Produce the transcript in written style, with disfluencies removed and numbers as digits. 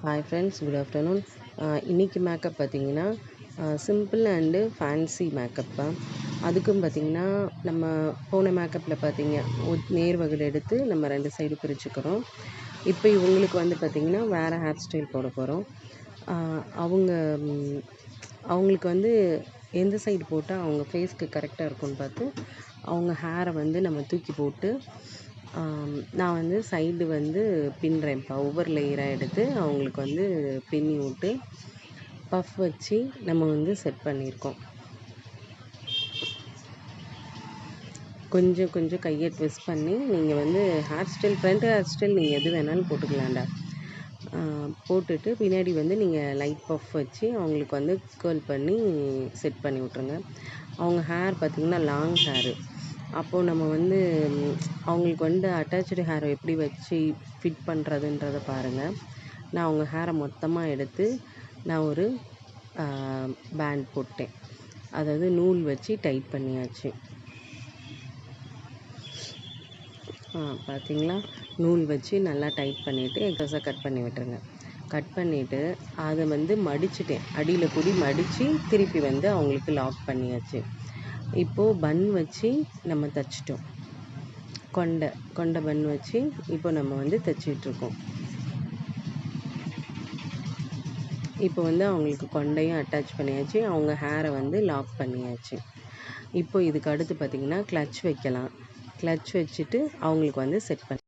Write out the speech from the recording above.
Hi friends, good afternoon. இன்றைக்கி makeup பார்த்திங்கன்னா simple and fancy makeup தான். அதுக்கும் பார்த்திங்கன்னா நம்ம போன மேக்கப்பில் பார்த்திங்க நேர் வகுடு எடுத்து நம்ம 2 சைடு பிரிச்சுக்கிறோம். இப்போ இவங்களுக்கு வந்து பார்த்திங்கன்னா வேறு ஹேர் ஸ்டைல் போட போகிறோம். அவங்க அவங்களுக்கு வந்து எந்த சைடு போட்டால் அவங்க ஃபேஸ்க்கு கரெக்டாக இருக்கும்னு பார்த்து அவங்க ஹேரை வந்து நம்ம தூக்கி போட்டு நான் வந்து சைடு வந்து பின்னுறேன்ப்பா. ஒவ்வொரு லேயராக எடுத்து அவங்களுக்கு வந்து பின்னி விட்டு பஃப் வச்சு நம்ம வந்து செட் பண்ணியிருக்கோம். கொஞ்சம் கொஞ்சம் கையை ட்விஸ்ட் பண்ணி நீங்கள் வந்து hair style, front hair style நீங்கள் எது வேணாலும் போட்டுக்கலாம்டா. போட்டுட்டு பின்னாடி வந்து நீங்கள் லைட் பஃப் வச்சு அவங்களுக்கு வந்து கேர்ள் பண்ணி செட் பண்ணி விட்ருங்க. அவங்க ஹேர் பார்த்திங்கன்னா லாங் ஹேரு. அப்போது நம்ம வந்து அவங்களுக்கு வந்து அட்டாச்டு ஹேரை எப்படி வச்சு ஃபிட் பண்ணுறதுன்றத பாருங்கள். நான் அவங்க ஹேரை மொத்தமாக எடுத்து நான் ஒரு பேண்ட் போட்டேன். அதாவது நூல் வச்சு டைட் பண்ணியாச்சு. பார்த்தீங்களா, நூல் வச்சு நல்லா டைட் பண்ணிவிட்டு எக்ஸஸாக கட் பண்ணி விட்டுருங்க. கட் பண்ணிவிட்டு அதை வந்து மடிச்சிட்டேன். அடியில் கூடி மடித்து திருப்பி வந்து அவங்களுக்கு லாக் பண்ணியாச்சு. இப்போது பன் வச்சு நம்ம தைச்சிட்டோம். கொண்டை பன் வச்சு இப்போ நம்ம வந்து தைச்சிட்ருக்கோம். இப்போ வந்து அவங்களுக்கு கொண்டையும் அட்டாச் பண்ணியாச்சு. அவங்க ஹேரை வந்து லாக் பண்ணியாச்சு. இப்போ இதுக்கு அடுத்து பார்த்திங்கன்னா கிளட்ச் வைக்கலாம். கிளட்ச் வச்சுட்டு அவங்களுக்கு வந்து செட் பண்ணி